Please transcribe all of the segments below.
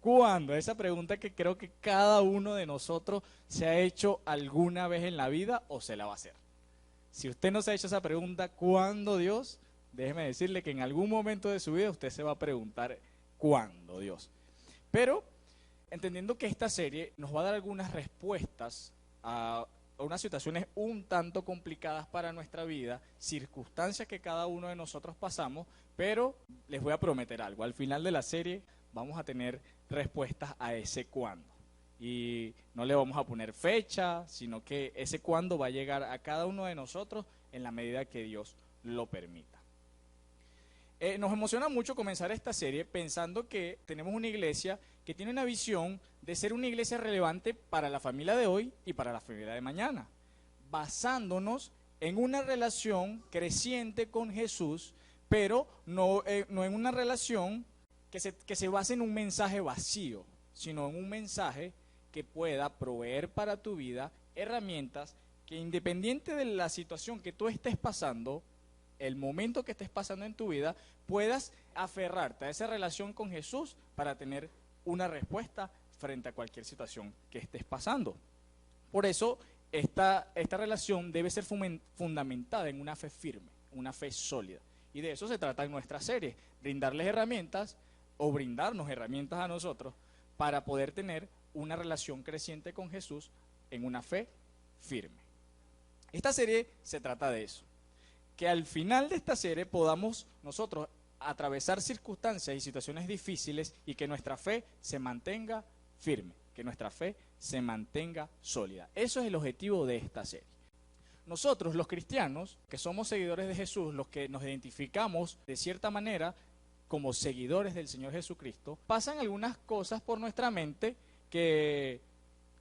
¿Cuándo? Esa pregunta que creo que cada uno de nosotros se ha hecho alguna vez en la vida o se la va a hacer. Si usted no se ha hecho esa pregunta, ¿cuándo Dios? Déjeme decirle que en algún momento de su vida usted se va a preguntar, ¿cuándo Dios? Pero entendiendo que esta serie nos va a dar algunas respuestas a unas situaciones un tanto complicadas para nuestra vida, circunstancias que cada uno de nosotros pasamos, pero les voy a prometer algo, al final de la serie vamos a tener respuestas a ese cuándo. Y no le vamos a poner fecha, sino que ese cuándo va a llegar a cada uno de nosotros en la medida que Dios lo permita. Nos emociona mucho comenzar esta serie pensando que tenemos una iglesia que tiene una visión de ser una iglesia relevante para la familia de hoy y para la familia de mañana, basándonos en una relación creciente con Jesús, pero no en una relación que se base en un mensaje vacío, sino en un mensaje que pueda proveer para tu vida herramientas que, independiente de la situación que tú estés pasando, el momento que estés pasando en tu vida, puedas aferrarte a esa relación con Jesús para tener una respuesta frente a cualquier situación que estés pasando. Por eso esta relación debe ser fundamentada en una fe firme, una fe sólida. Y de eso se trata en nuestra serie, brindarles herramientas o brindarnos herramientas a nosotros para poder tener una relación creciente con Jesús en una fe firme. Esta serie se trata de eso, que al final de esta serie podamos nosotros atravesar circunstancias y situaciones difíciles y que nuestra fe se mantenga firme, que nuestra fe se mantenga sólida. Eso es el objetivo de esta serie. Nosotros, los cristianos, que somos seguidores de Jesús, los que nos identificamos de cierta manera como seguidores del Señor Jesucristo, pasan algunas cosas por nuestra mente que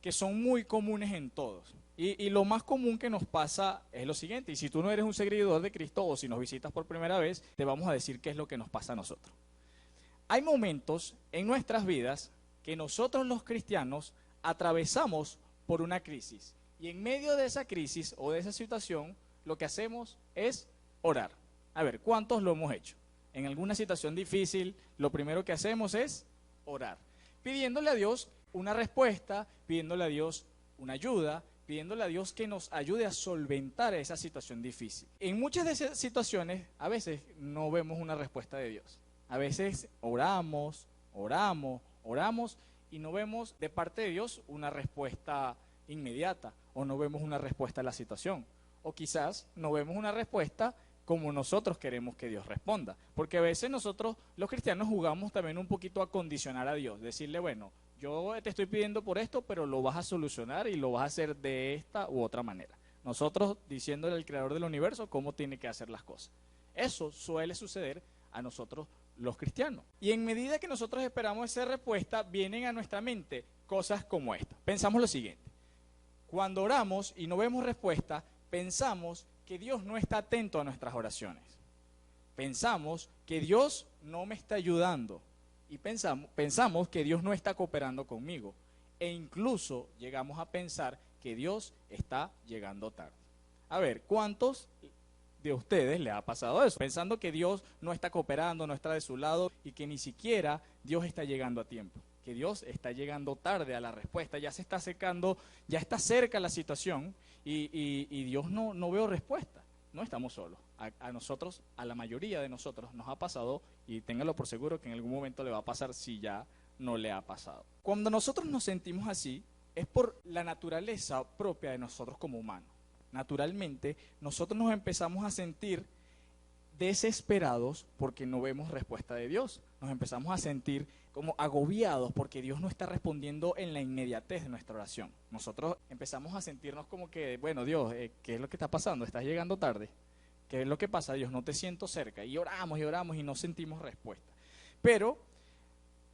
son muy comunes en todos. Y lo más común que nos pasa es lo siguiente, y si tú no eres un seguidor de Cristo o si nos visitas por primera vez, te vamos a decir qué es lo que nos pasa a nosotros. Hay momentos en nuestras vidas que nosotros los cristianos atravesamos por una crisis, y en medio de esa crisis o de esa situación, lo que hacemos es orar. A ver, ¿cuántos lo hemos hecho? En alguna situación difícil, lo primero que hacemos es orar, pidiéndole a Dios una respuesta, pidiéndole a Dios una ayuda, pidiéndole a Dios que nos ayude a solventar esa situación difícil. En muchas de esas situaciones, a veces no vemos una respuesta de Dios. A veces oramos y no vemos de parte de Dios una respuesta inmediata, o no vemos una respuesta a la situación, o quizás no vemos una respuesta como nosotros queremos que Dios responda, porque a veces nosotros los cristianos jugamos también un poquito a condicionar a Dios, decirle, bueno, yo te estoy pidiendo por esto, pero lo vas a solucionar y lo vas a hacer de esta u otra manera. Nosotros diciéndole al creador del universo cómo tiene que hacer las cosas. Eso suele suceder a nosotros los cristianos. Y en medida que nosotros esperamos esa respuesta, vienen a nuestra mente cosas como esta. Pensamos lo siguiente: cuando oramos y no vemos respuesta, pensamos que Dios no está atento a nuestras oraciones. Pensamos que Dios no me está ayudando. Y pensamos que Dios no está cooperando conmigo. E incluso llegamos a pensar que Dios está llegando tarde. A ver, ¿cuántos de ustedes le ha pasado eso? Pensando que Dios no está cooperando, no está de su lado y que ni siquiera Dios está llegando a tiempo. Que Dios está llegando tarde a la respuesta, ya se está secando, ya está cerca la situación y Dios no veo respuesta. No estamos solos. A nosotros, a la mayoría de nosotros nos ha pasado, y téngalo por seguro que en algún momento le va a pasar si ya no le ha pasado. Cuando nosotros nos sentimos así, es por la naturaleza propia de nosotros como humanos. Naturalmente, nosotros nos empezamos a sentir desesperados porque no vemos respuesta de Dios. Nos empezamos a sentir como agobiados porque Dios no está respondiendo en la inmediatez de nuestra oración. Nosotros empezamos a sentirnos como que, bueno, Dios, ¿qué es lo que está pasando? ¿Estás llegando tarde? ¿Qué es lo que pasa? Dios, no te siento cerca. Y oramos y no sentimos respuesta. Pero,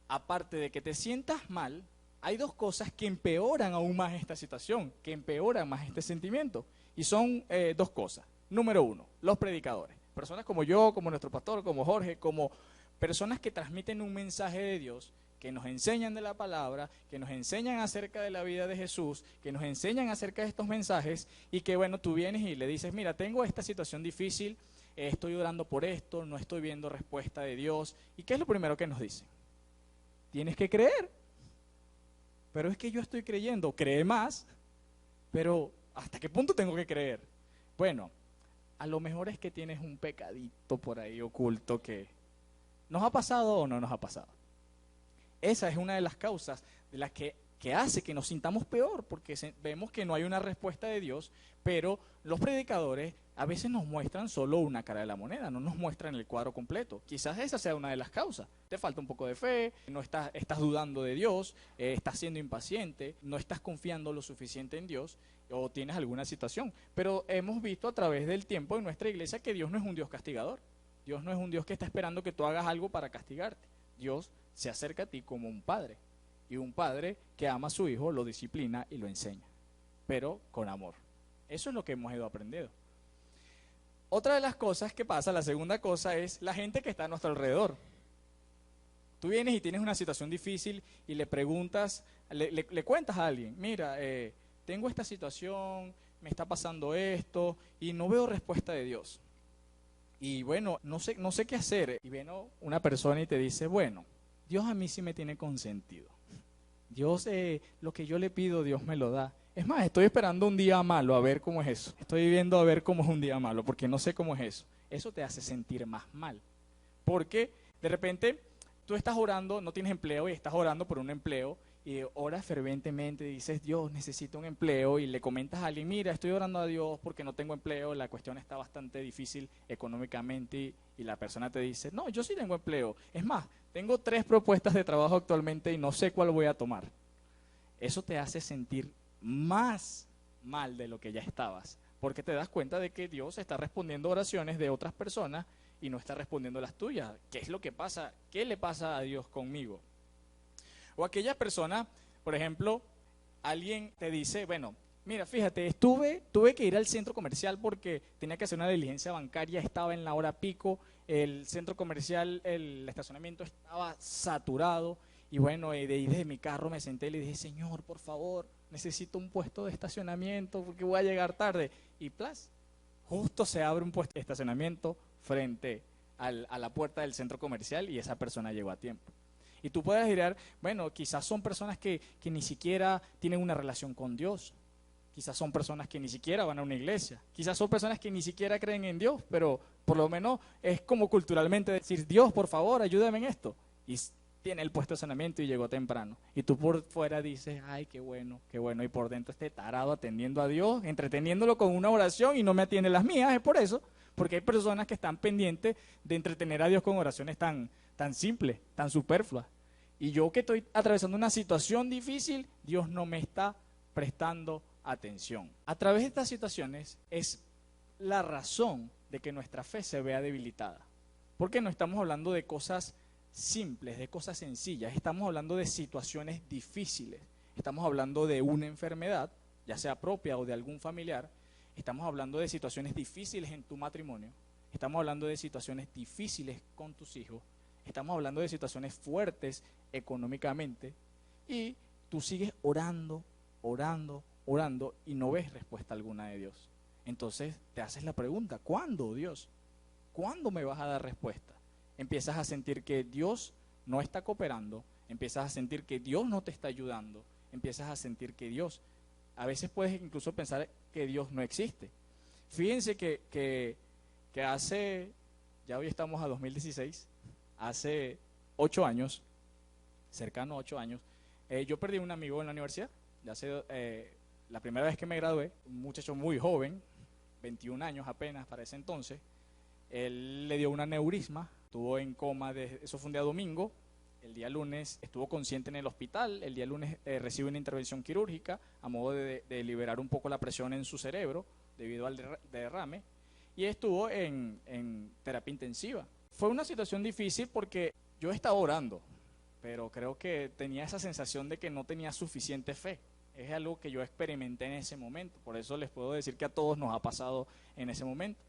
aparte de que te sientas mal, hay dos cosas que empeoran aún más esta situación, que empeoran más este sentimiento. Y son dos cosas. Número uno, los predicadores. Personas como yo, como nuestro pastor, como Jorge, como personas que transmiten un mensaje de Dios, que nos enseñan de la palabra, que nos enseñan acerca de la vida de Jesús, que nos enseñan acerca de estos mensajes y que bueno, tú vienes y le dices, mira, tengo esta situación difícil, estoy orando por esto, no estoy viendo respuesta de Dios. ¿Y qué es lo primero que nos dicen? Tienes que creer. Pero es que yo estoy creyendo, cree más, pero ¿hasta qué punto tengo que creer? Bueno, a lo mejor es que tienes un pecadito por ahí oculto que ¿nos ha pasado o no nos ha pasado? Esa es una de las causas de las que hace que nos sintamos peor, porque vemos que no hay una respuesta de Dios, pero los predicadores a veces nos muestran solo una cara de la moneda, no nos muestran el cuadro completo. Quizás esa sea una de las causas. Te falta un poco de fe, no estás dudando de Dios, estás siendo impaciente, no estás confiando lo suficiente en Dios o tienes alguna situación. Pero hemos visto a través del tiempo en nuestra iglesia que Dios no es un Dios castigador. Dios no es un Dios que está esperando que tú hagas algo para castigarte. Dios se acerca a ti como un padre. Y un padre que ama a su hijo lo disciplina y lo enseña, pero con amor. Eso es lo que hemos ido aprendiendo. Otra de las cosas que pasa, la segunda cosa, es la gente que está a nuestro alrededor. Tú vienes y tienes una situación difícil y le preguntas, le cuentas a alguien, mira, tengo esta situación, me está pasando esto y no veo respuesta de Dios. Y bueno, no sé qué hacer. Y viene una persona y te dice, bueno, Dios a mí sí me tiene consentido. Dios, lo que yo le pido, Dios me lo da. Es más, estoy esperando un día malo a ver cómo es eso. Estoy viendo a ver cómo es un día malo, porque no sé cómo es eso. Eso te hace sentir más mal. Porque de repente tú estás orando, no tienes empleo y estás orando por un empleo y oras ferventemente, dices, Dios, necesito un empleo, y le comentas a alguien, mira, estoy orando a Dios porque no tengo empleo, la cuestión está bastante difícil económicamente, y la persona te dice, no, yo sí tengo empleo. Es más, tengo 3 propuestas de trabajo actualmente y no sé cuál voy a tomar. Eso te hace sentir más mal de lo que ya estabas, porque te das cuenta de que Dios está respondiendo oraciones de otras personas y no está respondiendo las tuyas. ¿Qué es lo que pasa? ¿Qué le pasa a Dios conmigo? O aquella persona, por ejemplo, alguien te dice, bueno, mira, fíjate, tuve que ir al centro comercial porque tenía que hacer una diligencia bancaria, estaba en la hora pico, el centro comercial, el estacionamiento estaba saturado, y bueno, de ahí desde mi carro me senté y le dije, Señor, por favor, necesito un puesto de estacionamiento porque voy a llegar tarde. Y plas, justo se abre un puesto de estacionamiento frente a la puerta del centro comercial y esa persona llegó a tiempo. Y tú puedes mirar, bueno, quizás son personas que ni siquiera tienen una relación con Dios. Quizás son personas que ni siquiera van a una iglesia. Quizás son personas que ni siquiera creen en Dios, pero por lo menos es como culturalmente decir, Dios, por favor, ayúdame en esto. Y tiene el puesto de saneamiento y llegó temprano. Y tú por fuera dices, ay, qué bueno, qué bueno. Y por dentro este tarado atendiendo a Dios, entreteniéndolo con una oración y no me atiende las mías, es por eso. Porque hay personas que están pendientes de entretener a Dios con oraciones tan simples, tan superfluas. Y yo que estoy atravesando una situación difícil, Dios no me está prestando atención. A través de estas situaciones es la razón de que nuestra fe se vea debilitada. Porque no estamos hablando de cosas simples, de cosas sencillas, estamos hablando de situaciones difíciles, estamos hablando de una enfermedad, ya sea propia o de algún familiar, estamos hablando de situaciones difíciles en tu matrimonio, estamos hablando de situaciones difíciles con tus hijos, estamos hablando de situaciones fuertes económicamente, y tú sigues orando, orando, orando y no ves respuesta alguna de Dios. Entonces te haces la pregunta, ¿cuándo, Dios? ¿Cuándo me vas a dar respuesta? Empiezas a sentir que Dios no está cooperando, empiezas a sentir que Dios no te está ayudando, empiezas a sentir que Dios, a veces puedes incluso pensar que Dios no existe. Fíjense que hace, ya hoy estamos a 2016, hace 8 años, cercano a 8 años, yo perdí un amigo en la universidad, la primera vez que me gradué, un muchacho muy joven, 21 años apenas para ese entonces. Él le dio un aneurisma, estuvo en coma, eso fue un día domingo, el día lunes estuvo consciente en el hospital, el día lunes recibe una intervención quirúrgica a modo de liberar un poco la presión en su cerebro debido al derrame, y estuvo en terapia intensiva. Fue una situación difícil porque yo estaba orando, pero creo que tenía esa sensación de que no tenía suficiente fe. Es algo que yo experimenté en ese momento, por eso les puedo decir que a todos nos ha pasado en ese momento.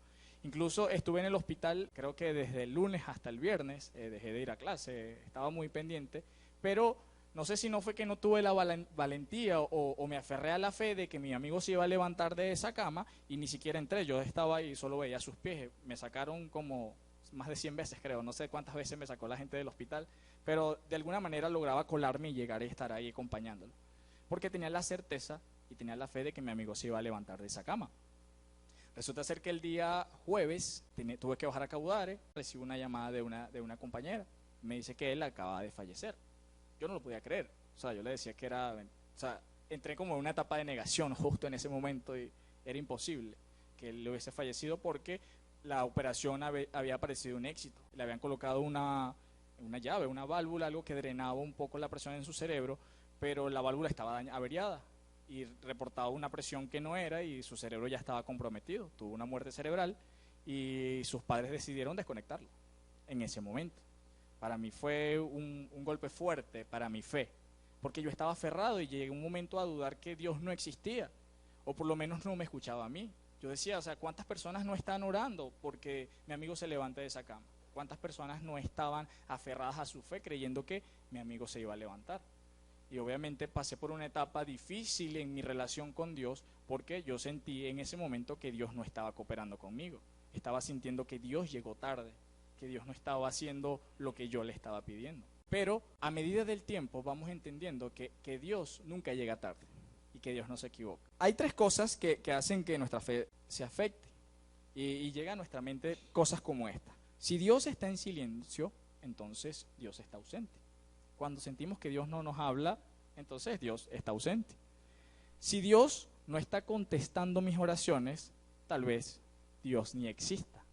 Incluso estuve en el hospital, creo que desde el lunes hasta el viernes, dejé de ir a clase, estaba muy pendiente, pero no sé si no fue que no tuve la valentía o me aferré a la fe de que mi amigo se iba a levantar de esa cama y ni siquiera entré. Yo estaba ahí y solo veía sus pies. Me sacaron como más de 100 veces, creo. No sé cuántas veces me sacó la gente del hospital, pero de alguna manera lograba colarme y llegar a estar ahí acompañándolo. Porque tenía la certeza y tenía la fe de que mi amigo se iba a levantar de esa cama. Resulta ser que el día jueves tuve que bajar a Caudare, recibí una llamada de una compañera. Me dice que él acaba de fallecer. Yo no lo podía creer. O sea, yo le decía que era... O sea, entré como en una etapa de negación justo en ese momento y era imposible que él hubiese fallecido porque la operación había parecido un éxito. Le habían colocado una llave, una válvula, algo que drenaba un poco la presión en su cerebro, pero la válvula estaba averiada y reportaba una presión que no era y su cerebro ya estaba comprometido. Tuvo una muerte cerebral y sus padres decidieron desconectarlo en ese momento. Para mí fue un golpe fuerte para mi fe, porque yo estaba aferrado y llegué un momento a dudar que Dios no existía, o por lo menos no me escuchaba a mí. Yo decía, o sea, ¿cuántas personas no están orando porque mi amigo se levante de esa cama? ¿Cuántas personas no estaban aferradas a su fe creyendo que mi amigo se iba a levantar? Y obviamente pasé por una etapa difícil en mi relación con Dios porque yo sentí en ese momento que Dios no estaba cooperando conmigo. Estaba sintiendo que Dios llegó tarde, que Dios no estaba haciendo lo que yo le estaba pidiendo. Pero a medida del tiempo vamos entendiendo que Dios nunca llega tarde y que Dios no se equivoca. Hay tres cosas que hacen que nuestra fe se afecte y llega a nuestra mente cosas como esta. Si Dios está en silencio, entonces Dios está ausente. Cuando sentimos que Dios no nos habla, entonces Dios está ausente. Si Dios no está contestando mis oraciones, tal vez Dios ni exista.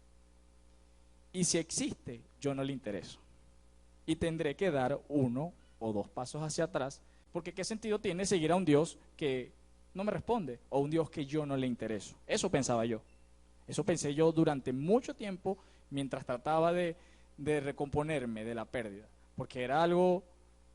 Y si existe, yo no le intereso. Y tendré que dar 1 o 2 pasos hacia atrás, porque ¿qué sentido tiene seguir a un Dios que no me responde o un Dios que yo no le intereso? Eso pensaba yo. Eso pensé yo durante mucho tiempo mientras trataba de recomponerme de la pérdida, porque era algo...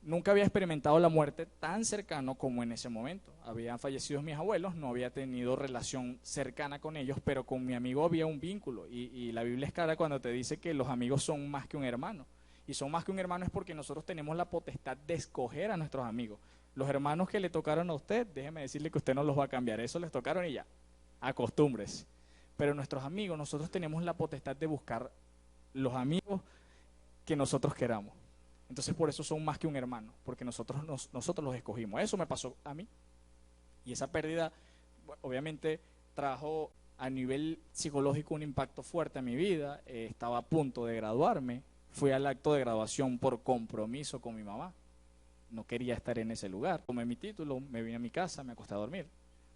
Nunca había experimentado la muerte tan cercano como en ese momento. Habían fallecido mis abuelos, no había tenido relación cercana con ellos, pero con mi amigo había un vínculo. Y la Biblia es clara cuando te dice que los amigos son más que un hermano. Y son más que un hermano es porque nosotros tenemos la potestad de escoger a nuestros amigos. Los hermanos que le tocaron a usted, déjeme decirle que usted no los va a cambiar. Eso les tocaron y ya. Acostúmbrese. Pero nuestros amigos, nosotros tenemos la potestad de buscar los amigos que nosotros queramos. Entonces por eso son más que un hermano, porque nosotros los escogimos. Eso me pasó a mí. Y esa pérdida obviamente trajo a nivel psicológico un impacto fuerte a mi vida. Estaba a punto de graduarme. Fui al acto de graduación por compromiso con mi mamá. No quería estar en ese lugar. Tomé mi título, me vine a mi casa, me acosté a dormir.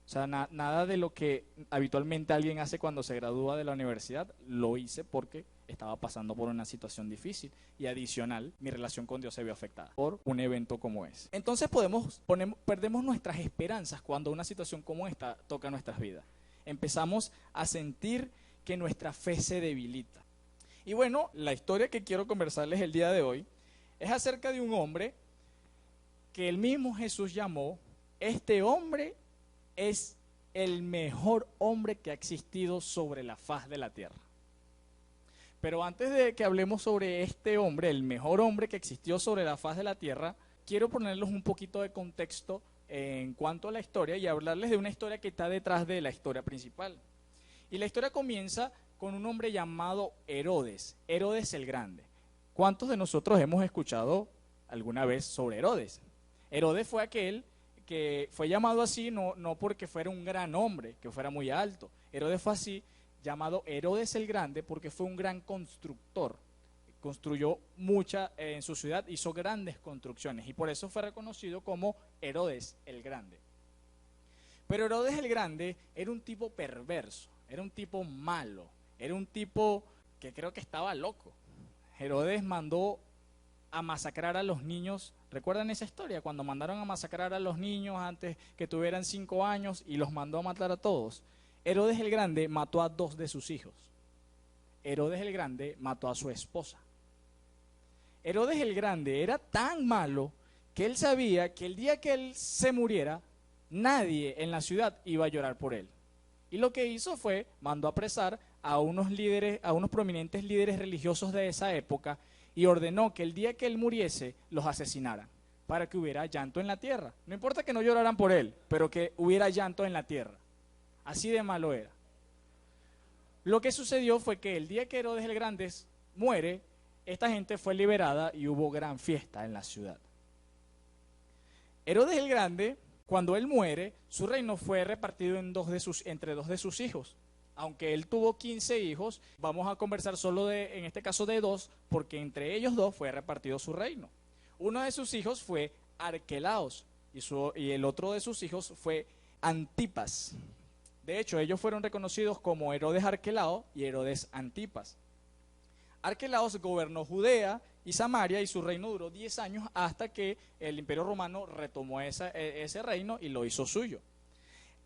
O sea, nada de lo que habitualmente alguien hace cuando se gradúa de la universidad, lo hice porque estaba pasando por una situación difícil y adicional, mi relación con Dios se vio afectada por un evento como ese. Entonces perdemos nuestras esperanzas cuando una situación como esta toca nuestras vidas. Empezamos a sentir que nuestra fe se debilita. Y bueno, la historia que quiero conversarles el día de hoy es acerca de un hombre que el mismo Jesús llamó, este hombre es el mejor hombre que ha existido sobre la faz de la tierra. Pero antes de que hablemos sobre este hombre, el mejor hombre que existió sobre la faz de la tierra, quiero ponerles un poquito de contexto en cuanto a la historia y hablarles de una historia que está detrás de la historia principal. Y la historia comienza con un hombre llamado Herodes, Herodes el Grande. ¿Cuántos de nosotros hemos escuchado alguna vez sobre Herodes? Herodes fue aquel que fue llamado así no porque fuera un gran hombre, que fuera muy alto. Herodes fue así, llamado Herodes el Grande, porque fue un gran constructor. Construyó en su ciudad, hizo grandes construcciones y por eso fue reconocido como Herodes el Grande. Pero Herodes el Grande era un tipo perverso, era un tipo malo, era un tipo que creo que estaba loco. Herodes mandó a masacrar a los niños. ¿Recuerdan esa historia? Cuando mandaron a masacrar a los niños antes que tuvieran 5 años y los mandó a matar a todos. Herodes el Grande mató a 2 de sus hijos. Herodes el Grande mató a su esposa. Herodes el Grande era tan malo que él sabía que el día que él se muriera, nadie en la ciudad iba a llorar por él. Y lo que hizo fue, mandó a apresar a unos prominentes líderes religiosos de esa época y ordenó que el día que él muriese, los asesinaran. para que hubiera llanto en la tierra. No importa que no lloraran por él, pero que hubiera llanto en la tierra. Así de malo era. Lo que sucedió fue que el día que Herodes el Grande muere, esta gente fue liberada y hubo gran fiesta en la ciudad. Herodes el Grande, cuando él muere, su reino fue repartido entre dos de sus hijos. Aunque él tuvo 15 hijos, vamos a conversar solo en este caso de 2, porque entre ellos 2 fue repartido su reino. Uno de sus hijos fue Arquelaos y el otro de sus hijos fue Antipas. De hecho, ellos fueron reconocidos como Herodes Arquelao y Herodes Antipas. Arquelaos gobernó Judea y Samaria y su reino duró 10 años hasta que el Imperio Romano retomó ese reino y lo hizo suyo.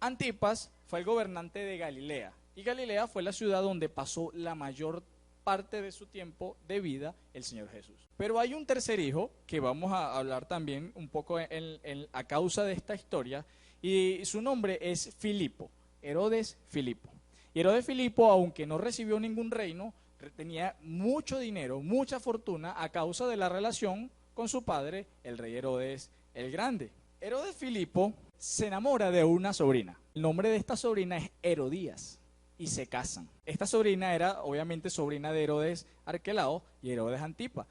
Antipas fue el gobernante de Galilea y Galilea fue la ciudad donde pasó la mayor parte de su tiempo de vida el Señor Jesús. Pero hay un tercer hijo que vamos a hablar también un poco a causa de esta historia y su nombre es Filipo. Herodes Filipo. Y Herodes Filipo, aunque no recibió ningún reino, tenía mucho dinero, mucha fortuna a causa de la relación con su padre, el rey Herodes el Grande. Herodes Filipo se enamora de una sobrina. El nombre de esta sobrina es Herodías y se casan. Esta sobrina era obviamente sobrina de Herodes Arquelao y Herodes Antipa,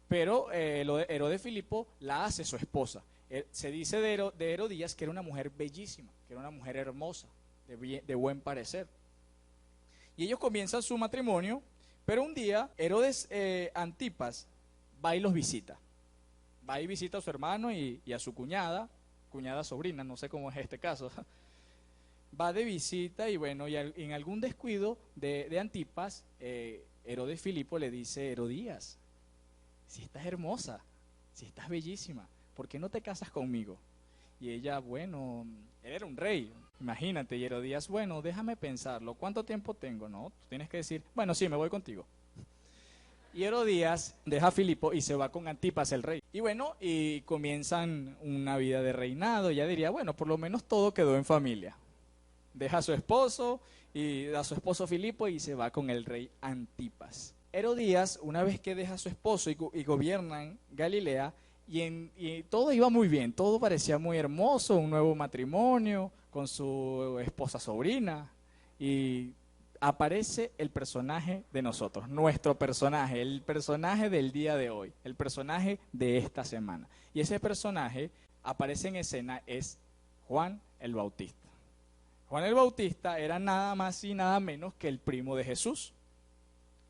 pero Herodes Filipo la hace su esposa. Se dice de Herodías que era una mujer bellísima, que era una mujer hermosa, de buen parecer. Y ellos comienzan su matrimonio, pero un día Herodes Antipas va y los visita. Va y visita a su hermano y a su cuñada sobrina, no sé cómo es este caso. Va de visita y bueno, y en algún descuido de Antipas, Herodes Filipo le dice: Herodías, si estás hermosa, si estás bellísima, ¿por qué no te casas conmigo? Y ella, bueno, él era un rey, imagínate, y Herodías, bueno, déjame pensarlo, ¿cuánto tiempo tengo? No, tú tienes que decir, bueno, sí, me voy contigo. Y Herodías deja a Filipo y se va con Antipas el rey. Y bueno, y comienzan una vida de reinado, ella diría, bueno, por lo menos todo quedó en familia. Deja a su esposo y a su esposo Filipo y se va con el rey Antipas. Herodías, una vez que deja a su esposo y gobiernan Galilea, y todo iba muy bien, todo parecía muy hermoso, un nuevo matrimonio con su esposa sobrina, y aparece el personaje de nosotros, nuestro personaje, el personaje del día de hoy, el personaje de esta semana. Y ese personaje aparece en escena, es Juan el Bautista. Juan el Bautista era nada más y nada menos que el primo de Jesús.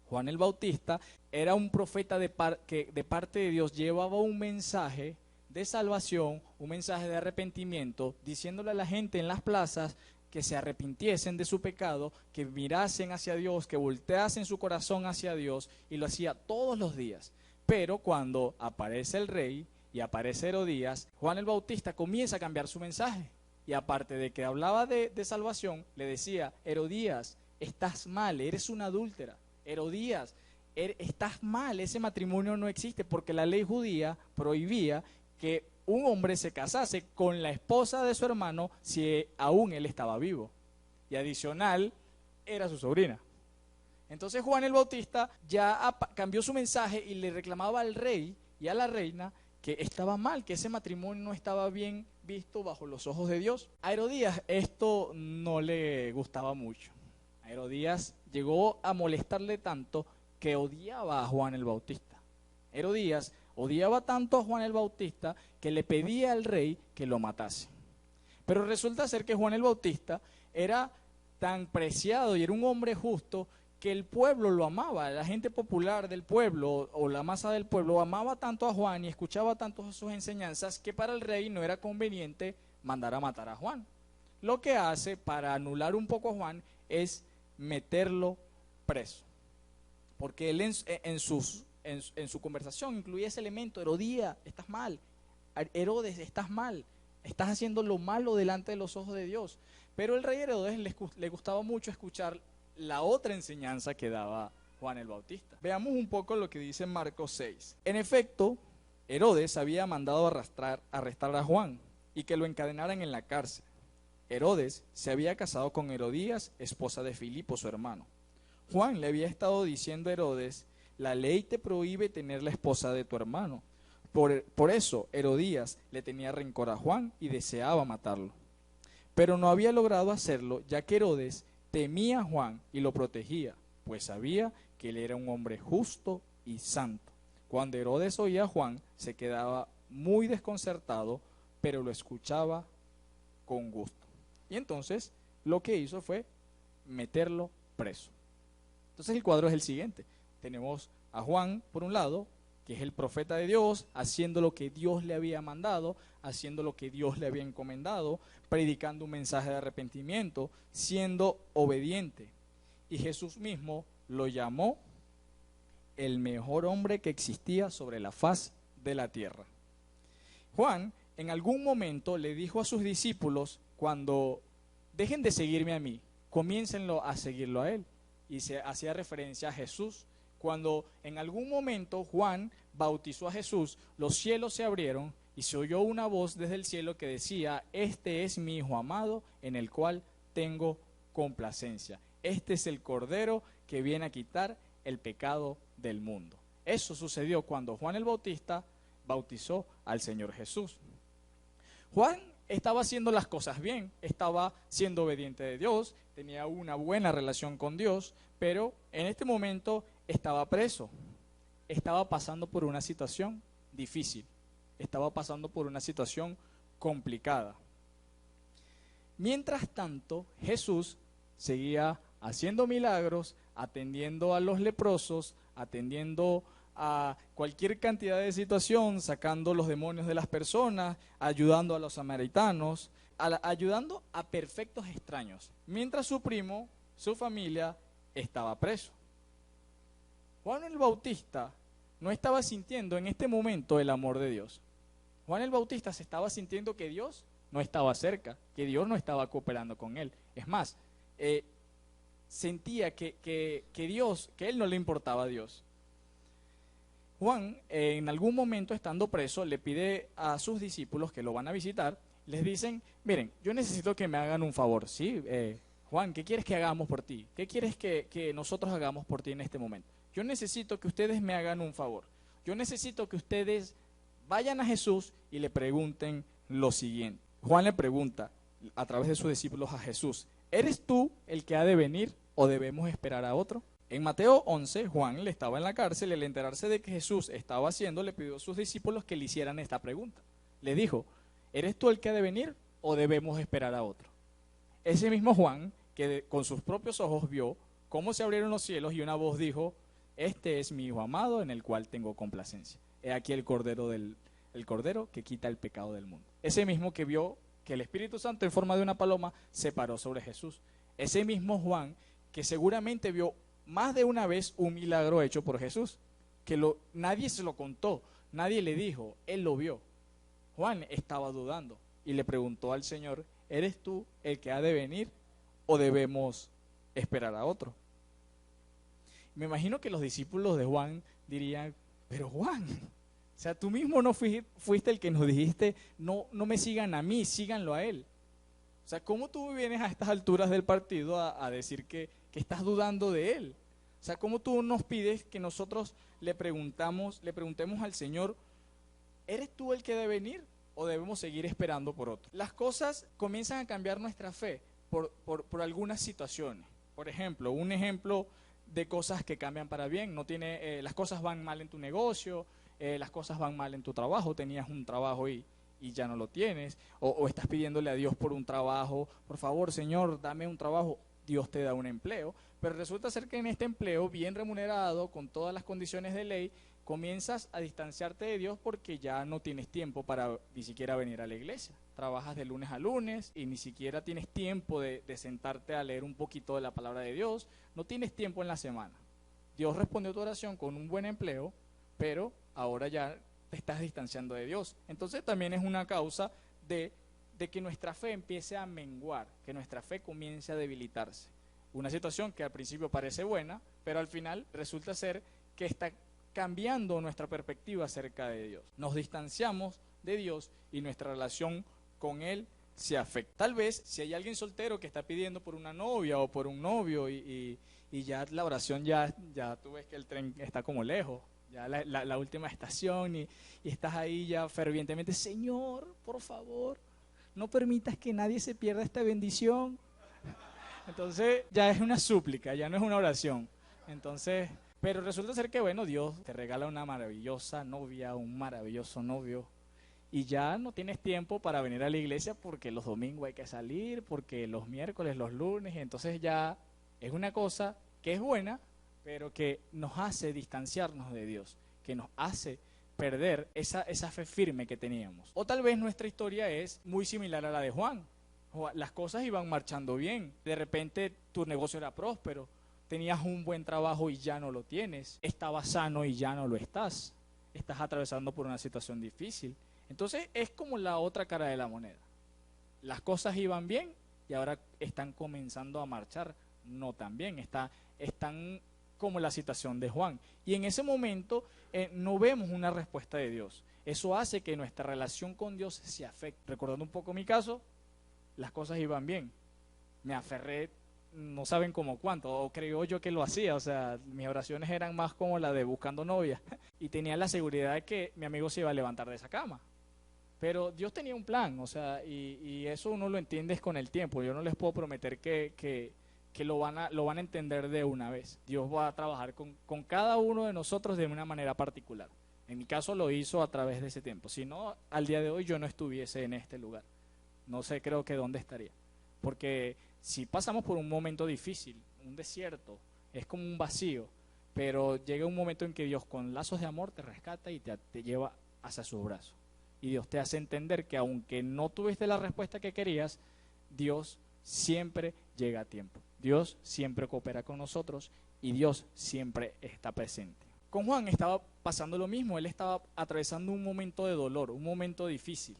Juan el Bautista era un profeta que de parte de Dios llevaba un mensaje de salvación, un mensaje de arrepentimiento, diciéndole a la gente en las plazas que se arrepintiesen de su pecado, que mirasen hacia Dios, que volteasen su corazón hacia Dios, y lo hacía todos los días. Pero cuando aparece el rey y aparece Herodías, Juan el Bautista comienza a cambiar su mensaje. Y aparte de que hablaba de salvación, le decía: Herodías, estás mal, eres una adúltera. Herodías, estás mal, ese matrimonio no existe, porque la ley judía prohibía que un hombre se casase con la esposa de su hermano si aún él estaba vivo. Y adicional, era su sobrina. Entonces Juan el Bautista ya cambió su mensaje y le reclamaba al rey y a la reina que estaba mal, que ese matrimonio no estaba bien visto bajo los ojos de Dios. A Herodías esto no le gustaba mucho. A Herodías llegó a molestarle tanto que odiaba a Juan el Bautista. Herodías odiaba tanto a Juan el Bautista que le pedía al rey que lo matase. Pero resulta ser que Juan el Bautista era tan preciado y era un hombre justo que el pueblo lo amaba. La gente popular del pueblo o la masa del pueblo amaba tanto a Juan y escuchaba tanto sus enseñanzas que para el rey no era conveniente mandar a matar a Juan. Lo que hace para anular un poco a Juan es meterlo preso, porque él en su conversación incluía ese elemento: Herodías, estás mal, Herodes, estás mal, estás haciendo lo malo delante de los ojos de Dios. Pero el rey Herodes le gustaba mucho escuchar la otra enseñanza que daba Juan el Bautista. Veamos un poco lo que dice Marcos 6. En efecto, Herodes había mandado arrestar a Juan y que lo encadenaran en la cárcel. Herodes se había casado con Herodías, esposa de Filipo, su hermano. Juan le había estado diciendo a Herodes: la ley te prohíbe tener la esposa de tu hermano. Por eso Herodías le tenía rencor a Juan y deseaba matarlo. Pero no había logrado hacerlo, ya que Herodes temía a Juan y lo protegía, pues sabía que él era un hombre justo y santo. Cuando Herodes oía a Juan, se quedaba muy desconcertado, pero lo escuchaba con gusto. Y entonces lo que hizo fue meterlo preso. Entonces el cuadro es el siguiente. Tenemos a Juan, por un lado, que es el profeta de Dios, haciendo lo que Dios le había mandado, haciendo lo que Dios le había encomendado, predicando un mensaje de arrepentimiento, siendo obediente. Y Jesús mismo lo llamó el mejor hombre que existía sobre la faz de la tierra. Juan en algún momento le dijo a sus discípulos, cuando dejen de seguirme a mí, comiéncenlo a seguirlo a él. Y se hacía referencia a Jesús. Cuando en algún momento Juan bautizó a Jesús, los cielos se abrieron y se oyó una voz desde el cielo que decía: este es mi Hijo amado, en el cual tengo complacencia. Este es el Cordero que viene a quitar el pecado del mundo. Eso sucedió cuando Juan el Bautista bautizó al Señor Jesús. Juan estaba haciendo las cosas bien, estaba siendo obediente de Dios, tenía una buena relación con Dios, pero en este momento estaba preso, estaba pasando por una situación difícil, estaba pasando por una situación complicada. Mientras tanto, Jesús seguía haciendo milagros, atendiendo a los leprosos, atendiendo a cualquier cantidad de situación, sacando los demonios de las personas, ayudando a los samaritanos, ayudando a perfectos extraños, mientras su primo, su familia, estaba preso. Juan el Bautista no estaba sintiendo en este momento el amor de Dios. Juan el Bautista se estaba sintiendo que Dios no estaba cerca, que Dios no estaba cooperando con él. Es más, sentía que Dios, que él no le importaba a Dios. Juan, en algún momento estando preso, le pide a sus discípulos que lo van a visitar, les dicen: miren, yo necesito que me hagan un favor, ¿sí? Juan, ¿qué quieres que hagamos por ti? ¿Qué quieres que nosotros hagamos por ti en este momento? Yo necesito que ustedes me hagan un favor. Yo necesito que ustedes vayan a Jesús y le pregunten lo siguiente. Juan le pregunta a través de sus discípulos a Jesús: ¿eres tú el que ha de venir o debemos esperar a otro? En Mateo 11, Juan le estaba en la cárcel y al enterarse de que Jesús estaba haciendo, le pidió a sus discípulos que le hicieran esta pregunta. Le dijo: ¿eres tú el que ha de venir o debemos esperar a otro? Ese mismo Juan, que con sus propios ojos vio cómo se abrieron los cielos y una voz dijo: este es mi Hijo amado en el cual tengo complacencia. He aquí el Cordero que quita el pecado del mundo. Ese mismo que vio que el Espíritu Santo en forma de una paloma se paró sobre Jesús. Ese mismo Juan que seguramente vio más de una vez un milagro hecho por Jesús, que nadie se lo contó, nadie le dijo, él lo vio. Juan estaba dudando y le preguntó al Señor: ¿eres tú el que ha de venir o debemos esperar a otro? Me imagino que los discípulos de Juan dirían: pero Juan, o sea, tú mismo no fuiste el que nos dijiste, no me sigan a mí, síganlo a él. O sea, ¿cómo tú vienes a estas alturas del partido a decir que estás dudando de él? O sea, ¿cómo tú nos pides que nosotros le preguntemos al Señor: ¿eres tú el que debe venir o debemos seguir esperando por otro? Las cosas comienzan a cambiar nuestra fe por algunas situaciones. Por ejemplo, un ejemplo de cosas que cambian para bien. Las cosas van mal en tu negocio, las cosas van mal en tu trabajo, tenías un trabajo y ya no lo tienes, o estás pidiéndole a Dios por un trabajo: por favor, Señor, dame un trabajo. Dios te da un empleo, pero resulta ser que en este empleo bien remunerado, con todas las condiciones de ley, comienzas a distanciarte de Dios porque ya no tienes tiempo para ni siquiera venir a la iglesia. Trabajas de lunes a lunes y ni siquiera tienes tiempo de sentarte a leer un poquito de la palabra de Dios, no tienes tiempo en la semana. Dios respondió tu oración con un buen empleo, pero ahora ya te estás distanciando de Dios. Entonces también es una causa de que nuestra fe empiece a menguar, que nuestra fe comience a debilitarse. Una situación que al principio parece buena, pero al final resulta ser que está cambiando nuestra perspectiva acerca de Dios. Nos distanciamos de Dios y nuestra relación con Él se afecta. Tal vez si hay alguien soltero que está pidiendo por una novia o por un novio y ya la oración ya tú ves que el tren está como lejos, ya la última estación y estás ahí ya fervientemente, Señor, por favor, no permitas que nadie se pierda esta bendición. Entonces ya es una súplica, ya no es una oración. Entonces, pero resulta ser que, bueno, Dios te regala una maravillosa novia, un maravilloso novio, y ya no tienes tiempo para venir a la iglesia porque los domingos hay que salir, porque los miércoles, los lunes, y entonces ya es una cosa que es buena, pero que nos hace distanciarnos de Dios, que nos hace perder esa fe firme que teníamos. O tal vez nuestra historia es muy similar a la de Juan. Las cosas iban marchando bien, de repente tu negocio era próspero, tenías un buen trabajo y ya no lo tienes, estabas sano y ya no lo estás atravesando por una situación difícil. Entonces es como la otra cara de la moneda. Las cosas iban bien y ahora están comenzando a marchar no tan bien, están como la situación de Juan. Y en ese momento no vemos una respuesta de Dios. Eso hace que nuestra relación con Dios se afecte. Recordando un poco mi caso, las cosas iban bien. Me aferré, no saben cómo cuánto, o creo yo que lo hacía, o sea, mis oraciones eran más como la de buscando novia. Y tenía la seguridad de que mi amigo se iba a levantar de esa cama. Pero Dios tenía un plan, o sea, y eso uno lo entiende con el tiempo. Yo no les puedo prometer que lo van a entender de una vez. Dios va a trabajar con cada uno de nosotros de una manera particular. En mi caso lo hizo a través de ese tiempo. Si no, al día de hoy yo no estuviese en este lugar. No sé, creo que dónde estaría. Porque si pasamos por un momento difícil, un desierto, es como un vacío, pero llega un momento en que Dios con lazos de amor te rescata y te lleva hacia sus brazos. Y Dios te hace entender que aunque no tuviste la respuesta que querías, Dios siempre llega a tiempo. Dios siempre coopera con nosotros y Dios siempre está presente. Con Juan estaba pasando lo mismo, él estaba atravesando un momento de dolor, un momento difícil.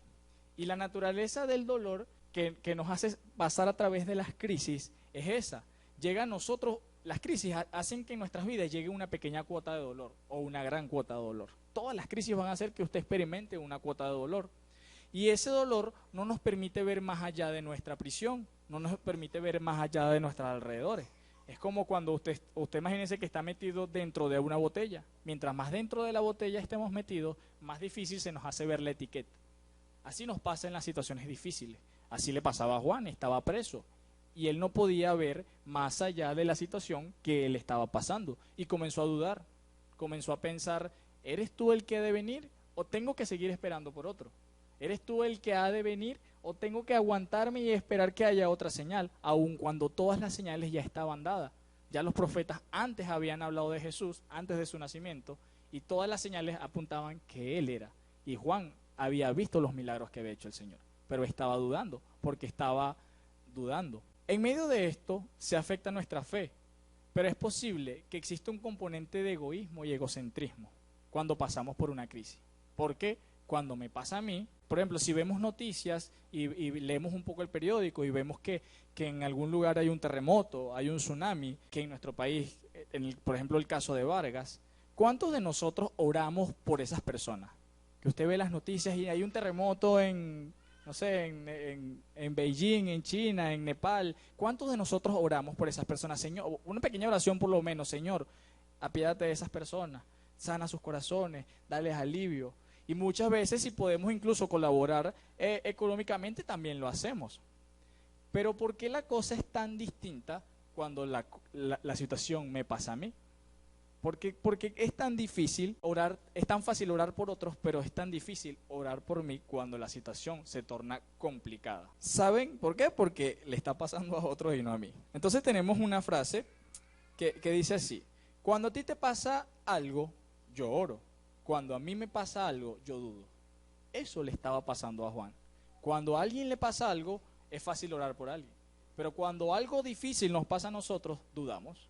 Y la naturaleza del dolor que nos hace pasar a través de las crisis es esa. Llega a nosotros, las crisis hacen que en nuestras vidas llegue una pequeña cuota de dolor o una gran cuota de dolor. Todas las crisis van a hacer que usted experimente una cuota de dolor. Y ese dolor no nos permite ver más allá de nuestra prisión, no nos permite ver más allá de nuestros alrededores. Es como cuando usted imagínese que está metido dentro de una botella. Mientras más dentro de la botella estemos metidos, más difícil se nos hace ver la etiqueta. Así nos pasa en las situaciones difíciles. Así le pasaba a Juan, estaba preso. Y él no podía ver más allá de la situación que él estaba pasando. Y comenzó a dudar, comenzó a pensar, ¿eres tú el que ha de venir o tengo que seguir esperando por otro? ¿Eres tú el que ha de venir o tengo que aguantarme y esperar que haya otra señal? Aun cuando todas las señales ya estaban dadas. Ya los profetas antes habían hablado de Jesús, antes de su nacimiento, y todas las señales apuntaban que Él era. Y Juan había visto los milagros que había hecho el Señor, pero estaba dudando, porque estaba dudando. En medio de esto se afecta nuestra fe, pero es posible que exista un componente de egoísmo y egocentrismo cuando pasamos por una crisis. ¿Por qué? Cuando me pasa a mí, por ejemplo, si vemos noticias y leemos un poco el periódico y vemos que en algún lugar hay un terremoto, hay un tsunami, que en nuestro país, por ejemplo el caso de Vargas, ¿cuántos de nosotros oramos por esas personas? Que usted ve las noticias y hay un terremoto en Beijing, en China, en Nepal. ¿Cuántos de nosotros oramos por esas personas? Señor, una pequeña oración por lo menos, Señor, apiádate de esas personas, sana sus corazones, dales alivio. Y muchas veces si podemos incluso colaborar económicamente también lo hacemos. Pero ¿por qué la cosa es tan distinta cuando la situación me pasa a mí? Porque es tan difícil orar, es tan fácil orar por otros, pero es tan difícil orar por mí cuando la situación se torna complicada. ¿Saben por qué? Porque le está pasando a otros y no a mí. Entonces tenemos una frase que dice así: cuando a ti te pasa algo, yo oro. Cuando a mí me pasa algo, yo dudo. Eso le estaba pasando a Juan. Cuando a alguien le pasa algo, es fácil orar por alguien. Pero cuando algo difícil nos pasa a nosotros, dudamos.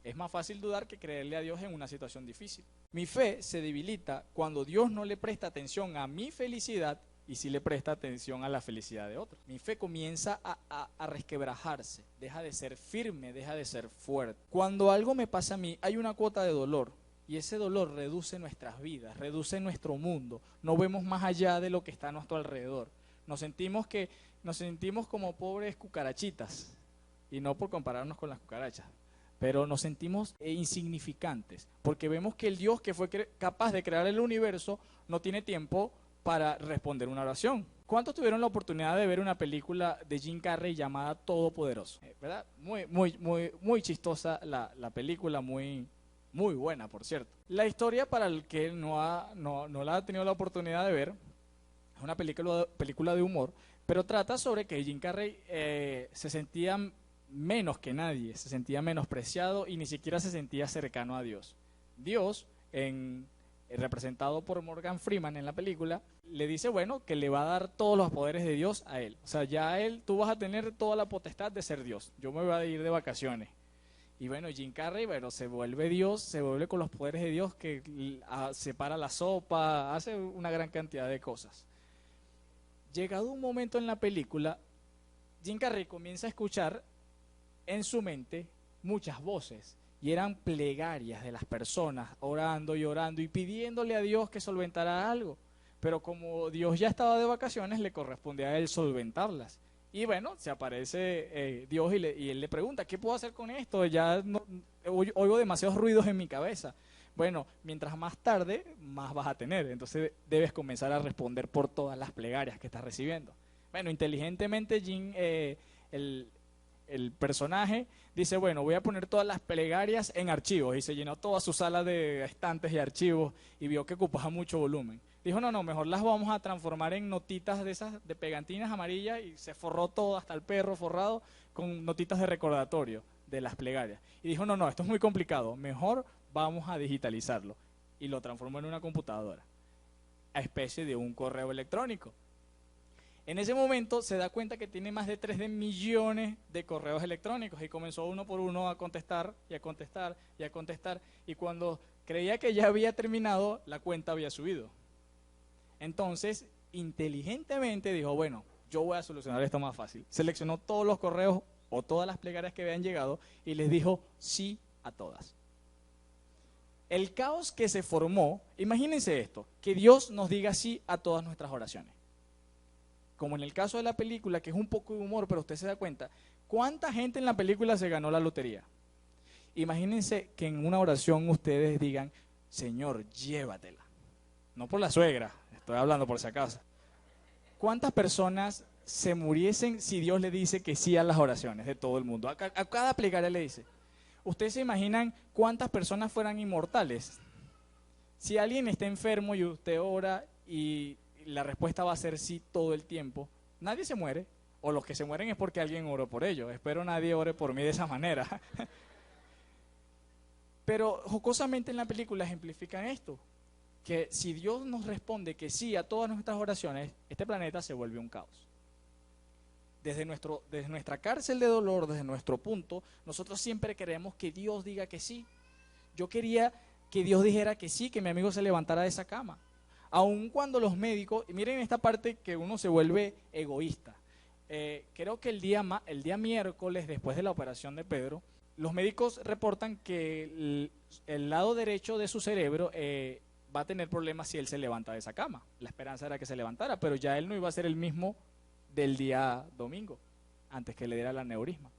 Es más fácil dudar que creerle a Dios en una situación difícil. Mi fe se debilita cuando Dios no le presta atención a mi felicidad y sí le presta atención a la felicidad de otros. Mi fe comienza a resquebrajarse, deja de ser firme, deja de ser fuerte. Cuando algo me pasa a mí, hay una cuota de dolor. Y ese dolor reduce nuestras vidas, reduce nuestro mundo. No vemos más allá de lo que está a nuestro alrededor. Nos sentimos como pobres cucarachitas. Y no por compararnos con las cucarachas. pero nos sentimos insignificantes, porque vemos que el Dios que fue capaz de crear el universo no tiene tiempo para responder una oración. ¿Cuántos tuvieron la oportunidad de ver una película de Jim Carrey llamada Todopoderoso? ¿Verdad? Muy chistosa la película, muy buena, por cierto. La historia, para el que no la ha tenido la oportunidad de ver, es una película de humor, pero trata sobre que Jim Carrey se sentía menos que nadie, se sentía menospreciado y ni siquiera se sentía cercano a Dios. Dios, representado por Morgan Freeman en la película, le dice, bueno, que le va a dar todos los poderes de Dios a él. O sea, ya a él, tú vas a tener toda la potestad de ser Dios. Yo me voy a ir de vacaciones. Y bueno, Jim Carrey, bueno, se vuelve Dios, se vuelve con los poderes de Dios, que separa la sopa, hace una gran cantidad de cosas. Llegado un momento en la película, Jim Carrey comienza a escuchar en su mente muchas voces, y eran plegarias de las personas, orando y orando y pidiéndole a Dios que solventara algo. Pero como Dios ya estaba de vacaciones, le correspondía a él solventarlas. Y bueno, se aparece Dios y él le pregunta, ¿qué puedo hacer con esto? Ya oigo demasiados ruidos en mi cabeza. Bueno, mientras más tarde, más vas a tener. Entonces debes comenzar a responder por todas las plegarias que estás recibiendo. Bueno, inteligentemente Jim, el personaje, dice, bueno, voy a poner todas las plegarias en archivos, y se llenó toda su sala de estantes y archivos y vio que ocupaba mucho volumen. Dijo, no, mejor las vamos a transformar en notitas de esas, de pegantinas amarillas, y se forró todo, hasta el perro forrado, con notitas de recordatorio de las plegarias. Y dijo, no, esto es muy complicado, mejor vamos a digitalizarlo. Y lo transformó en una computadora, a especie de un correo electrónico. En ese momento se da cuenta que tiene más de 3 millones de correos electrónicos, y comenzó uno por uno a contestar y a contestar y a contestar, y cuando creía que ya había terminado, la cuenta había subido. Entonces, inteligentemente dijo, bueno, yo voy a solucionar esto más fácil. Seleccionó todos los correos o todas las plegarias que habían llegado y les dijo sí a todas. El caos que se formó, imagínense esto, que Dios nos diga sí a todas nuestras oraciones. Como en el caso de la película, que es un poco de humor, pero usted se da cuenta, ¿cuánta gente en la película se ganó la lotería? Imagínense que en una oración ustedes digan, Señor, llévatela. No por la suegra, estoy hablando por si acaso. ¿Cuántas personas se muriesen si Dios le dice que sí a las oraciones de todo el mundo? A cada plegaria le dice. ¿Ustedes se imaginan cuántas personas fueran inmortales? Si alguien está enfermo y usted ora y la respuesta va a ser sí todo el tiempo, nadie se muere, o los que se mueren es porque alguien oró por ellos. Espero nadie ore por mí de esa manera. Pero jocosamente en la película ejemplifican esto, que si Dios nos responde que sí a todas nuestras oraciones, este planeta se vuelve un caos. Desde nuestra cárcel de dolor, desde nuestro punto, nosotros siempre queremos que Dios diga que sí. Yo quería que Dios dijera que sí, que mi amigo se levantara de esa cama. Aun cuando los médicos, y miren esta parte que uno se vuelve egoísta. Creo que el día miércoles, después de la operación de Pedro, los médicos reportan que el lado derecho de su cerebro va a tener problemas si él se levanta de esa cama. La esperanza era que se levantara, pero ya él no iba a ser el mismo del día domingo, antes que le diera el aneurisma.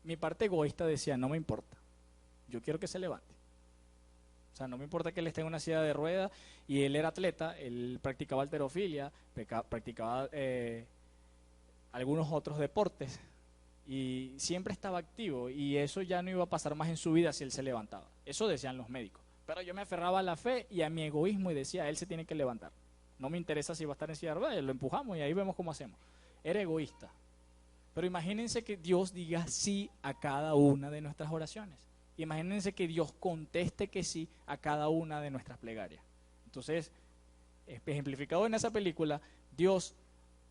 Mi parte egoísta decía, no me importa, yo quiero que se levante. O sea, no me importa que él esté en una silla de ruedas, y él era atleta, él practicaba halterofilia, practicaba algunos otros deportes, y siempre estaba activo, y eso ya no iba a pasar más en su vida si él se levantaba. Eso decían los médicos. Pero yo me aferraba a la fe y a mi egoísmo y decía, él se tiene que levantar. No me interesa si va a estar en silla de ruedas, lo empujamos y ahí vemos cómo hacemos. Era egoísta. Pero imagínense que Dios diga sí a cada una de nuestras oraciones. Imagínense que Dios conteste que sí a cada una de nuestras plegarias. Entonces, ejemplificado en esa película, Dios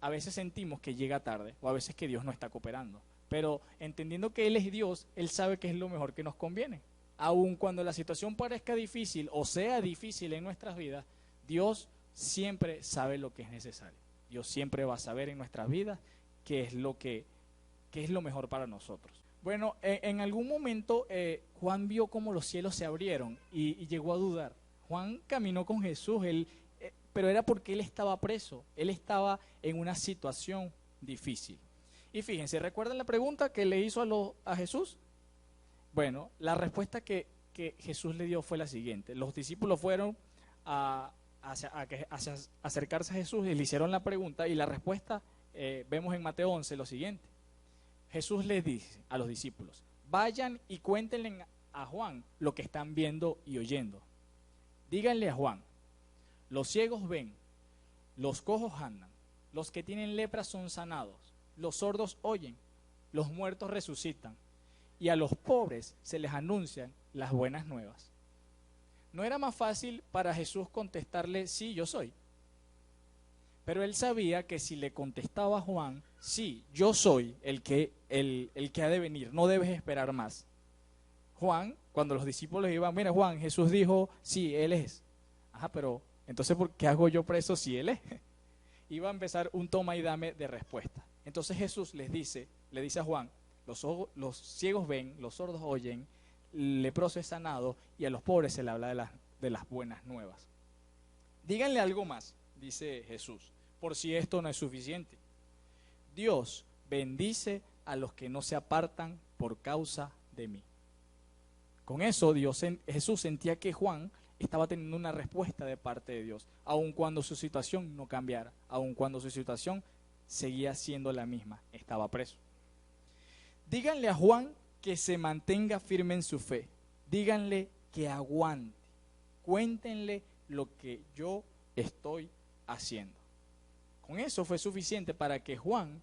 a veces sentimos que llega tarde, o a veces que Dios no está cooperando. Pero entendiendo que Él es Dios, Él sabe que es lo mejor que nos conviene. Aun cuando la situación parezca difícil o sea difícil en nuestras vidas, Dios siempre sabe lo que es necesario. Dios siempre va a saber en nuestras vidas qué es lo mejor para nosotros. Bueno, en algún momento Juan vio cómo los cielos se abrieron y llegó a dudar. Juan caminó con Jesús, pero era porque él estaba preso, él estaba en una situación difícil. Y fíjense, ¿recuerdan la pregunta que le hizo a Jesús? Bueno, la respuesta que Jesús le dio fue la siguiente. Los discípulos fueron a acercarse a Jesús y le hicieron la pregunta y la respuesta vemos en Mateo 11 lo siguiente. Jesús les dice a los discípulos, vayan y cuéntenle a Juan lo que están viendo y oyendo. Díganle a Juan, los ciegos ven, los cojos andan, los que tienen lepra son sanados, los sordos oyen, los muertos resucitan, y a los pobres se les anuncian las buenas nuevas. ¿No era más fácil para Jesús contestarle, sí, yo soy? Pero él sabía que si le contestaba a Juan, sí, yo soy el que ha de venir, no debes esperar más. Juan, cuando los discípulos iban, mira Juan, Jesús dijo, sí, él es. Ajá, pero entonces ¿por qué hago yo preso si él es? Iba a empezar un toma y dame de respuesta. Entonces Jesús le dice a Juan, los ciegos ven, los sordos oyen, el leproso es sanado y a los pobres se le habla de las buenas nuevas. Díganle algo más, dice Jesús, por si esto no es suficiente. Dios bendice a los que no se apartan por causa de mí. Con eso Jesús sentía que Juan estaba teniendo una respuesta de parte de Dios, aun cuando su situación no cambiara, aun cuando su situación seguía siendo la misma, estaba preso. Díganle a Juan que se mantenga firme en su fe, díganle que aguante, cuéntenle lo que yo estoy haciendo. Con eso fue suficiente para que Juan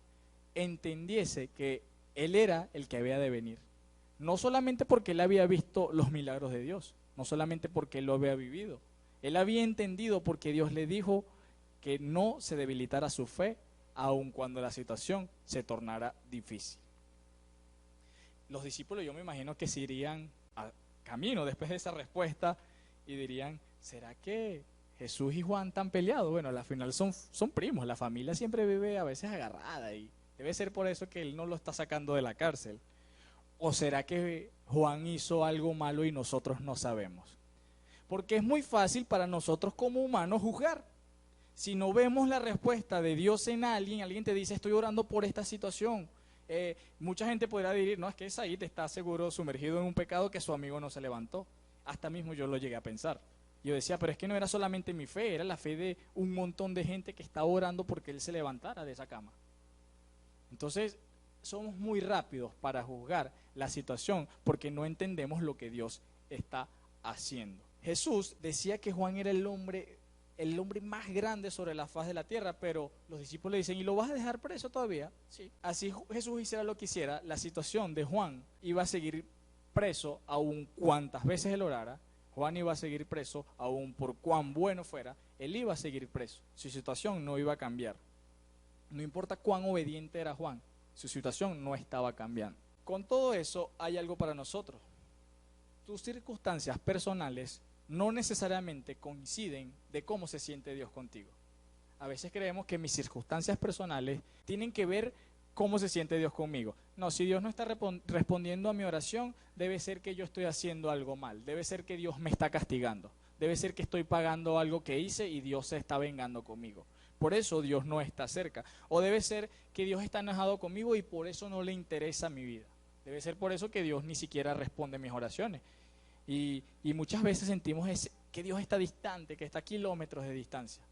entendiese que él era el que había de venir. No solamente porque él había visto los milagros de Dios, no solamente porque él lo había vivido. Él había entendido porque Dios le dijo que no se debilitara su fe, aun cuando la situación se tornara difícil. Los discípulos, yo me imagino que se irían a camino después de esa respuesta y dirían, ¿será que Jesús y Juan están peleados? Bueno, al final son primos, la familia siempre vive a veces agarrada y debe ser por eso que él no lo está sacando de la cárcel. ¿O será que Juan hizo algo malo y nosotros no sabemos? Porque es muy fácil para nosotros como humanos juzgar. Si no vemos la respuesta de Dios en alguien te dice, estoy orando por esta situación. Mucha gente podrá decir, no, es que Said está seguro sumergido en un pecado que su amigo no se levantó. Hasta mismo yo lo llegué a pensar. Yo decía, pero es que no era solamente mi fe, era la fe de un montón de gente que estaba orando porque él se levantara de esa cama. Entonces, somos muy rápidos para juzgar la situación porque no entendemos lo que Dios está haciendo. Jesús decía que Juan era el hombre más grande sobre la faz de la tierra, pero los discípulos le dicen, ¿y lo vas a dejar preso todavía? Sí. Así Jesús hiciera lo que hiciera, la situación de Juan iba a seguir preso aun cuantas veces él orara. Juan iba a seguir preso aun por cuán bueno fuera, él iba a seguir preso. Su situación no iba a cambiar. No importa cuán obediente era Juan, su situación no estaba cambiando. Con todo eso hay algo para nosotros. Tus circunstancias personales no necesariamente coinciden de cómo se siente Dios contigo. A veces creemos que mis circunstancias personales tienen que ver cómo se siente Dios conmigo. No, si Dios no está respondiendo a mi oración, debe ser que yo estoy haciendo algo mal, debe ser que Dios me está castigando, debe ser que estoy pagando algo que hice y Dios se está vengando conmigo. Por eso Dios no está cerca. O debe ser que Dios está enojado conmigo y por eso no le interesa mi vida. Debe ser por eso que Dios ni siquiera responde mis oraciones. Y muchas veces sentimos que Dios está distante, que está a kilómetros de distancia.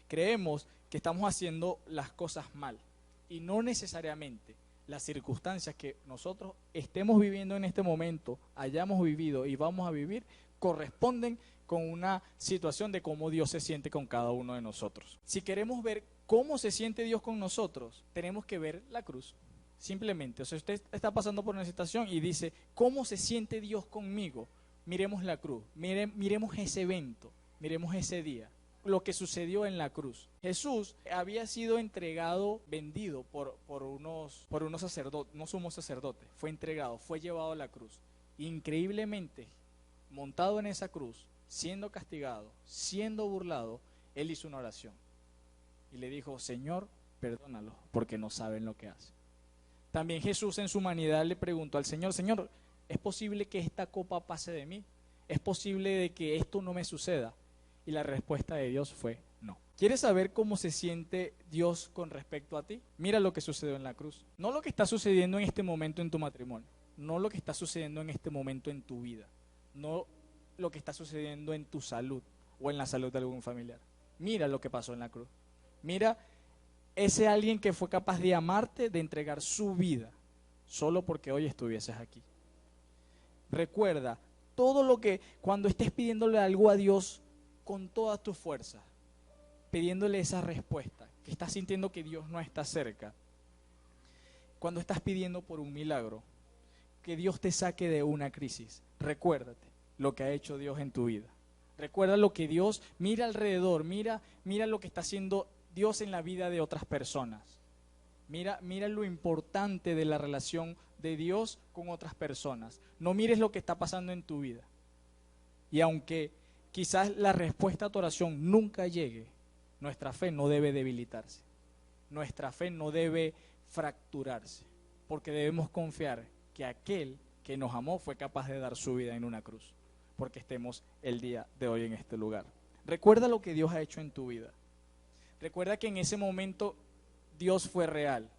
Creemos que estamos haciendo las cosas mal y no necesariamente las circunstancias que nosotros estemos viviendo en este momento, hayamos vivido y vamos a vivir, corresponden con una situación de cómo Dios se siente con cada uno de nosotros. Si queremos ver cómo se siente Dios con nosotros, tenemos que ver la cruz. Simplemente, o sea, usted está pasando por una situación y dice, ¿cómo se siente Dios conmigo? Miremos la cruz, miremos ese evento, miremos ese día, lo que sucedió en la cruz. Jesús había sido entregado, vendido por unos sacerdotes, no somos sacerdotes, fue entregado, fue llevado a la cruz. Increíblemente, montado en esa cruz, siendo castigado, siendo burlado, él hizo una oración y le dijo, Señor, perdónalos porque no saben lo que hacen. También Jesús en su humanidad le preguntó al Señor, Señor, ¿es posible que esta copa pase de mí? ¿Es posible de que esto no me suceda? Y la respuesta de Dios fue no. ¿Quieres saber cómo se siente Dios con respecto a ti? Mira lo que sucedió en la cruz. No lo que está sucediendo en este momento en tu matrimonio. no lo que está sucediendo en este momento en tu vida, no lo que está sucediendo en tu salud o en la salud de algún familiar. Mira lo que pasó en la cruz. Mira ese alguien que fue capaz de amarte, de entregar su vida, solo porque hoy estuvieses aquí. Recuerda, todo lo que, cuando estés pidiéndole algo a Dios con todas tus fuerzas, pidiéndole esa respuesta, que estás sintiendo que Dios no está cerca, cuando estás pidiendo por un milagro, que Dios te saque de una crisis, recuérdate lo que ha hecho Dios en tu vida. Recuerda lo que Dios, mira alrededor, mira lo que está haciendo Dios en la vida de otras personas. Mira lo importante de la relación de Dios con otras personas. No mires lo que está pasando en tu vida. Y aunque quizás la respuesta a tu oración nunca llegue, nuestra fe no debe debilitarse. Nuestra fe no debe fracturarse, porque debemos confiar que aquel que nos amó fue capaz de dar su vida en una cruz, porque estemos el día de hoy en este lugar. Recuerda lo que Dios ha hecho en tu vida. Recuerda que en ese momento Dios fue real,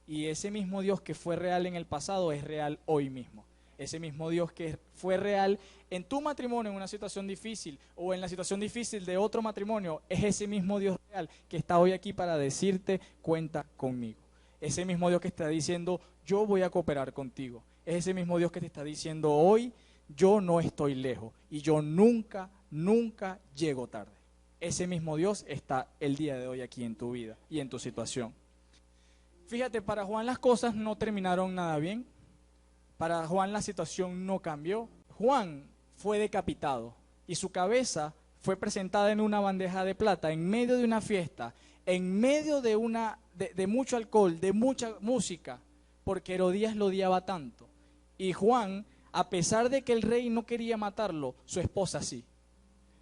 y ese mismo Dios que fue real en el pasado es real hoy mismo. Ese mismo Dios que fue real en tu matrimonio, en una situación difícil, o en la situación difícil de otro matrimonio, es ese mismo Dios real que está hoy aquí para decirte, cuenta conmigo. Ese mismo Dios que está diciendo, yo voy a cooperar contigo. Es ese mismo Dios que te está diciendo hoy, yo no estoy lejos y yo nunca llego tarde. Ese mismo Dios está el día de hoy aquí en tu vida y en tu situación. Fíjate, para Juan las cosas no terminaron nada bien. Para Juan la situación no cambió. Juan fue decapitado y su cabeza fue presentada en una bandeja de plata en medio de una fiesta, en medio de mucho alcohol, de mucha música, porque Herodías lo odiaba tanto. Y Juan, a pesar de que el rey no quería matarlo, su esposa sí.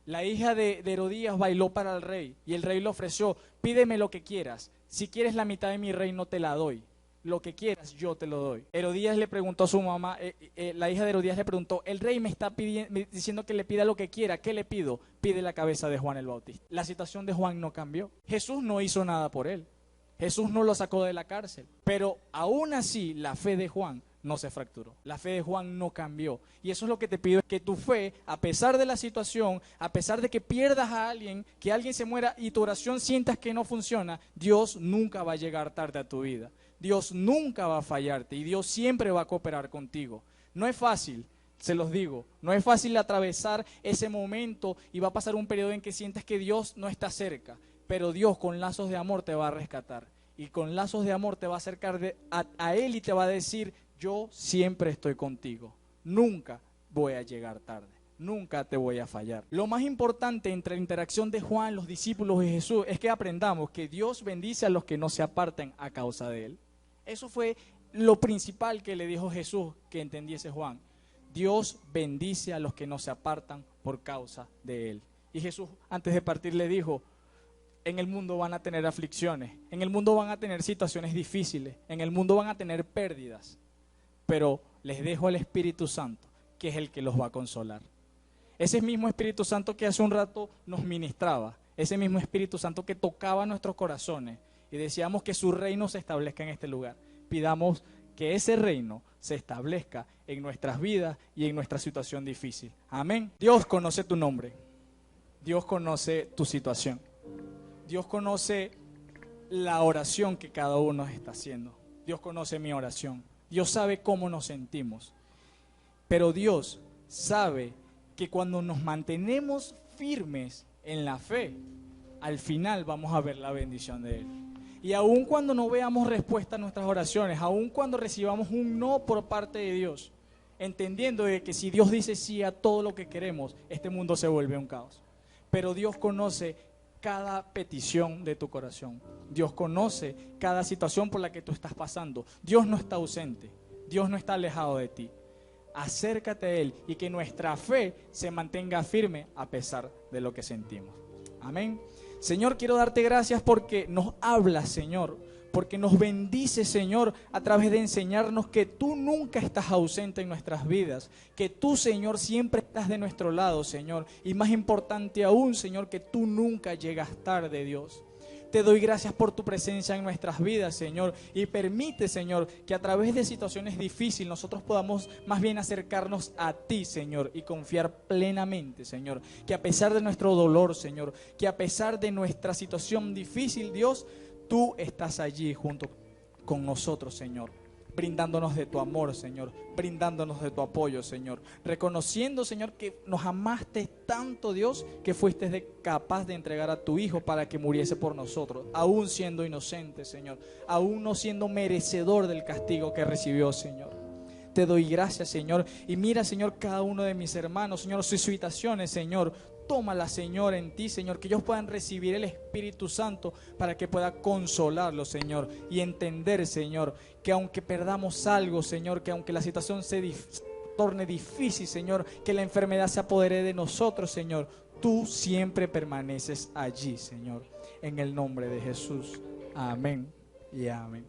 La hija de Herodías bailó para el rey y el rey le ofreció, pídeme lo que quieras, si quieres la mitad de mi reino te la doy, lo que quieras yo te lo doy. Herodías le preguntó a su mamá, la hija de Herodías le preguntó, el rey me está diciendo que le pida lo que quiera, ¿qué le pido? Pide la cabeza de Juan el Bautista. La situación de Juan no cambió, Jesús no hizo nada por él, Jesús no lo sacó de la cárcel, pero aún así la fe de Juan no se fracturó, la fe de Juan no cambió. Y eso es lo que te pido, que tu fe, a pesar de la situación, a pesar de que pierdas a alguien, que alguien se muera y tu oración sientas que no funciona, Dios nunca va a llegar tarde a tu vida. Dios nunca va a fallarte y Dios siempre va a cooperar contigo. No es fácil, se los digo, no es fácil atravesar ese momento y va a pasar un periodo en que sientas que Dios no está cerca, pero Dios con lazos de amor te va a rescatar y con lazos de amor te va a acercar a Él y te va a decir, yo siempre estoy contigo, nunca voy a llegar tarde, nunca te voy a fallar. Lo más importante entre la interacción de Juan, los discípulos y Jesús es que aprendamos que Dios bendice a los que no se aparten a causa de Él. Eso fue lo principal que le dijo Jesús que entendiese Juan. Dios bendice a los que no se apartan por causa de Él. Y Jesús antes de partir le dijo, en el mundo van a tener aflicciones, en el mundo van a tener situaciones difíciles, en el mundo van a tener pérdidas, pero les dejo al Espíritu Santo, que es el que los va a consolar. Ese mismo Espíritu Santo que hace un rato nos ministraba, ese mismo Espíritu Santo que tocaba nuestros corazones y decíamos que su reino se establezca en este lugar. Pidamos que ese reino se establezca en nuestras vidas y en nuestra situación difícil. Amén. Dios conoce tu nombre, Dios conoce tu situación, Dios conoce la oración que cada uno está haciendo, Dios conoce mi oración. Dios sabe cómo nos sentimos, pero Dios sabe que cuando nos mantenemos firmes en la fe, al final vamos a ver la bendición de Él. Y aun cuando no veamos respuesta a nuestras oraciones, aun cuando recibamos un no por parte de Dios, entendiendo de que si Dios dice sí a todo lo que queremos, este mundo se vuelve un caos. Pero Dios conoce cada petición de tu corazón. Dios conoce cada situación por la que tú estás pasando. Dios no está ausente, Dios no está alejado de ti. Acércate a Él y que nuestra fe se mantenga firme a pesar de lo que sentimos. Amén. Señor, quiero darte gracias porque nos hablas, Señor, porque nos bendices, Señor, a través de enseñarnos que tú nunca estás ausente en nuestras vidas, que tú, Señor, siempre estás de nuestro lado, Señor, y más importante aún, Señor, que tú nunca llegas tarde, Dios. Te doy gracias por tu presencia en nuestras vidas, Señor. Y permite, Señor, que a través de situaciones difíciles nosotros podamos más bien acercarnos a ti, Señor, y confiar plenamente, Señor. Que a pesar de nuestro dolor, Señor, que a pesar de nuestra situación difícil, Dios, tú estás allí junto con nosotros, Señor, brindándonos de tu amor, Señor, brindándonos de tu apoyo, Señor, reconociendo, Señor, que nos amaste tanto, Dios, que fuiste capaz de entregar a tu Hijo para que muriese por nosotros, aún siendo inocente, Señor, aún no siendo merecedor del castigo que recibió, Señor. Te doy gracias, Señor, y mira, Señor, cada uno de mis hermanos, Señor, sus situaciones, Señor, tómala, Señor, en ti, Señor, que ellos puedan recibir el Espíritu Santo para que pueda consolarlos, Señor, y entender, Señor, que aunque perdamos algo, Señor, que aunque la situación se torne difícil, Señor, que la enfermedad se apodere de nosotros, Señor, tú siempre permaneces allí, Señor, en el nombre de Jesús. Amén y amén.